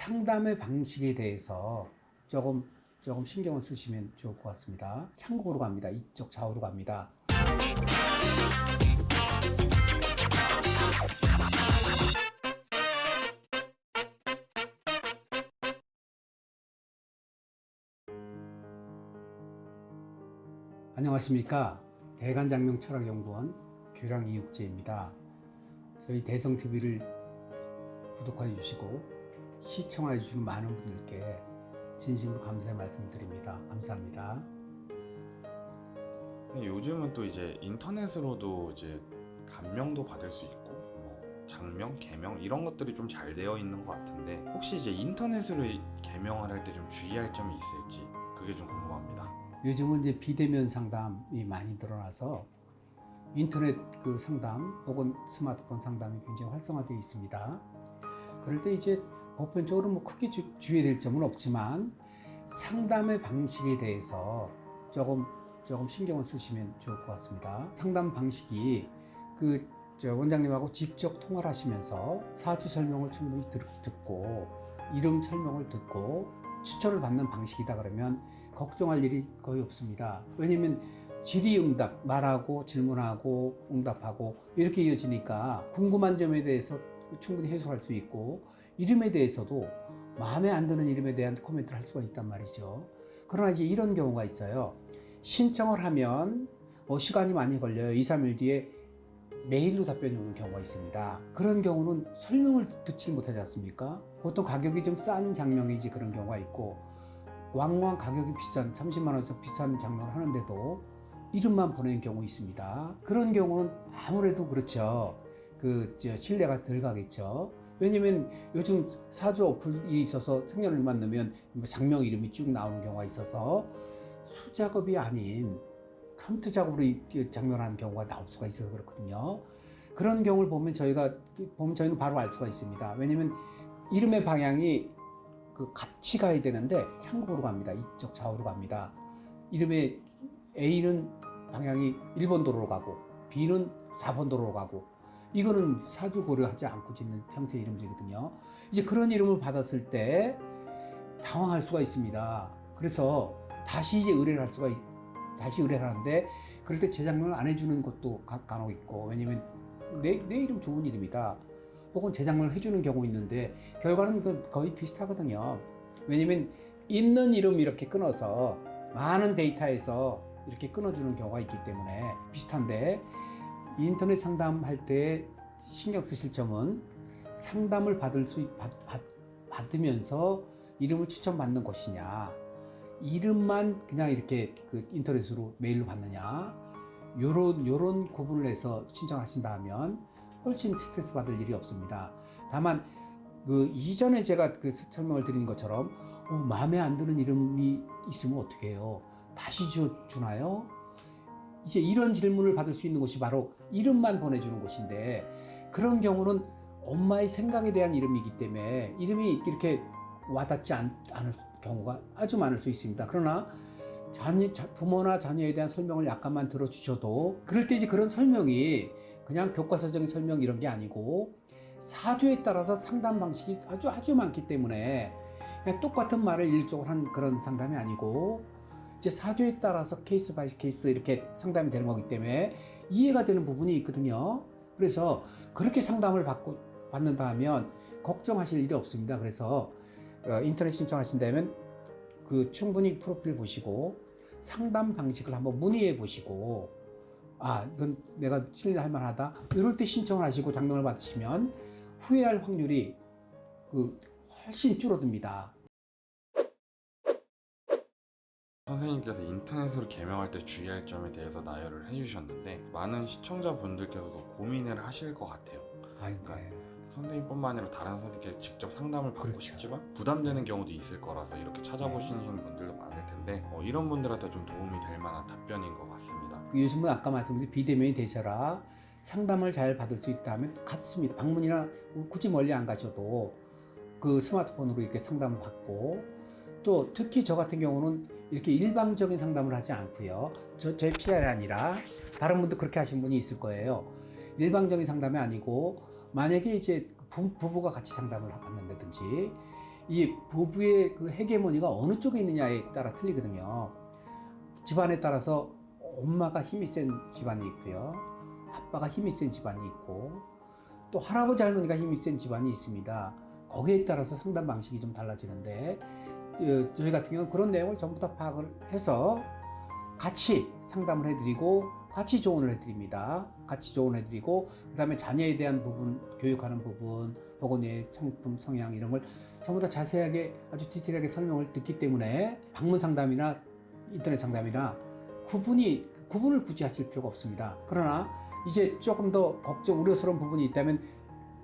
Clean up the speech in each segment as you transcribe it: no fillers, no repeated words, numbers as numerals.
상담의 방식에 대해서 조금 신경을 쓰시면 좋을 것 같습니다. 창국으로 갑니다. 이쪽 좌우로 갑니다. 안녕하십니까. 대간장명철학연구원 교량이육제입니다. 저희 대성TV를 구독해 주시고 시청해 주시는 많은 분들께 진심으로 감사의 말씀을 드립니다. 감사합니다. 요즘은 또 이제 인터넷으로도 이제 감명도 받을 수 있고 장명, 개명 이런 것들이 좀 잘 되어 있는 것 같은데 혹시 이제 인터넷으로 개명을 할 때 좀 주의할 점이 있을지 그게 좀 궁금합니다. 요즘은 이제 비대면 상담이 많이 늘어나서 인터넷 그 상담 혹은 스마트폰 상담이 굉장히 활성화되어 있습니다. 그럴 때 이제 보편적으로 뭐 크게 주의될 점은 없지만 상담의 방식에 대해서 조금 신경을 쓰시면 좋을 것 같습니다. 상담 방식이 원장님하고 직접 통화를 하시면서 사주 설명을 충분히 듣고 이름 설명을 듣고 추천을 받는 방식이다 그러면 걱정할 일이 거의 없습니다. 왜냐면 질의응답, 말하고 질문하고 응답하고 이렇게 이어지니까 궁금한 점에 대해서 충분히 해소할 수 있고 이름에 대해서도 마음에 안 드는 이름에 대한 코멘트를 할 수가 있단 말이죠. 그러나 이제 이런 경우가 있어요. 신청을 하면 시간이 많이 걸려요. 2, 3일 뒤에 메일로 답변이 오는 경우가 있습니다. 그런 경우는 설명을 듣지 못하지 않습니까? 보통 가격이 좀 싼 장명이지 그런 경우가 있고 왕왕 가격이 비싼 30만 원에서 비싼 장명을 하는데도 이름만 보내는 경우 있습니다. 그런 경우는 아무래도 그렇죠. 신뢰가 덜 가겠죠. 왜냐면 요즘 사주 어플이 있어서 생년월일만 넣으면 장명 이름이 쭉 나오는 경우가 있어서 수작업이 아닌 컴퓨터 작업으로 장명하는 경우가 나올 수가 있어서 그렇거든요. 그런 경우를 보면 저희는 바로 알 수가 있습니다. 왜냐면 이름의 방향이 같이 가야 되는데 상국으로 갑니다. 이쪽 좌우로 갑니다. 이름의 A는 방향이 1번 도로로 가고 B는 4번 도로로 가고 이거는 사주 고려하지 않고 짓는 형태의 이름들이거든요. 이제 그런 이름을 받았을 때 당황할 수가 있습니다. 그래서 다시 이제 다시 의뢰를 하는데 그럴 때 재장면을 안 해주는 것도 간혹 있고 왜냐면 내 이름 좋은 이름이다. 혹은 재장면을 해주는 경우 있는데 결과는 거의 비슷하거든요. 왜냐면 있는 이름 이렇게 끊어서 많은 데이터에서 이렇게 끊어주는 경우가 있기 때문에 비슷한데 인터넷 상담할 때 신경 쓰실 점은 상담을 받으면서 이름을 추천받는 것이냐 이름만 그냥 이렇게 인터넷으로 메일로 받느냐 요런 구분을 해서 신청하신다 하면 훨씬 스트레스 받을 일이 없습니다. 다만 이전에 제가 설명을 드린 것처럼 마음에 안 드는 이름이 있으면 어떻게 해요? 다시 주나요? 이제 이런 질문을 받을 수 있는 곳이 바로 이름만 보내주는 곳인데 그런 경우는 엄마의 생각에 대한 이름이기 때문에 이름이 이렇게 와닿지 않을 경우가 아주 많을 수 있습니다. 그러나 부모나 자녀에 대한 설명을 약간만 들어주셔도 그럴 때 이제 그런 설명이 그냥 교과서적인 설명 이런 게 아니고 사주에 따라서 상담 방식이 아주 많기 때문에 그냥 똑같은 말을 일종을 한 그런 상담이 아니고 이제 사주에 따라서 케이스 바이 케이스 이렇게 상담이 되는 거기 때문에 이해가 되는 부분이 있거든요. 그래서 그렇게 상담을 받는다 하면 걱정하실 일이 없습니다. 그래서 인터넷 신청하신다면 충분히 프로필 보시고 상담 방식을 한번 문의해 보시고 이건 내가 신뢰할 만하다 이럴 때 신청을 하시고 장명을 받으시면 후회할 확률이 훨씬 줄어듭니다. 선생님께서 인터넷으로 개명할 때 주의할 점에 대해서 나열을 해주셨는데 많은 시청자분들께서도 고민을 하실 것 같아요. 네. 선생님뿐만 아니라 다른 선생님께 직접 상담을 받고 그렇죠. 싶지만 부담되는 경우도 있을 거라서 이렇게 찾아보시는 분들도 많을 텐데 이런 분들한테 좀 도움이 될 만한 답변인 것 같습니다. 요즘은 아까 말씀드린 비대면이 되셔라 상담을 잘 받을 수 있다면 같습니다. 방문이나 굳이 멀리 안 가셔도 스마트폰으로 이렇게 상담을 받고 또 특히 저 같은 경우는 이렇게 일방적인 상담을 하지 않고요. 제 PR이 아니라 다른 분도 그렇게 하신 분이 있을 거예요. 일방적인 상담이 아니고 만약에 이제 부부가 같이 상담을 받는다든지 이 부부의 그 헤게모니가 어느 쪽에 있느냐에 따라 틀리거든요. 집안에 따라서 엄마가 힘이 센 집안이 있고요. 아빠가 힘이 센 집안이 있고 또 할아버지 할머니가 힘이 센 집안이 있습니다. 거기에 따라서 상담 방식이 좀 달라지는데 저희 같은 경우는 그런 내용을 전부 다 파악을 해서 같이 상담을 해드리고 같이 조언을 해드립니다. 같이 조언을 해드리고 그다음에 자녀에 대한 부분, 교육하는 부분 혹은 의 성품, 성향 이런 걸 전부 다 자세하게 아주 디테일하게 설명을 듣기 때문에 방문 상담이나 인터넷 상담이나 구분을 굳이 하실 필요가 없습니다. 그러나 이제 조금 더 걱정, 우려스러운 부분이 있다면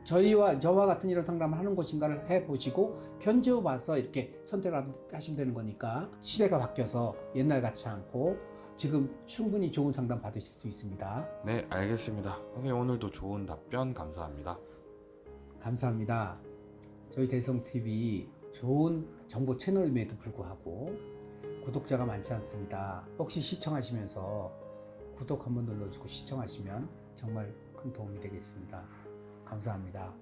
저와 같은 이런 상담을 하는 곳인가를 해보시고 견주어 봐서 이렇게 선택을 하시면 되는 거니까 시대가 바뀌어서 옛날 같지 않고 지금 충분히 좋은 상담 받으실 수 있습니다. 네, 알겠습니다. 선생님 오늘도 좋은 답변 감사합니다. 감사합니다. 저희 대성TV 좋은 정보 채널임에도 불구하고 구독자가 많지 않습니다. 혹시 시청하시면서 구독 한번 눌러주고 시청하시면 정말 큰 도움이 되겠습니다. 감사합니다.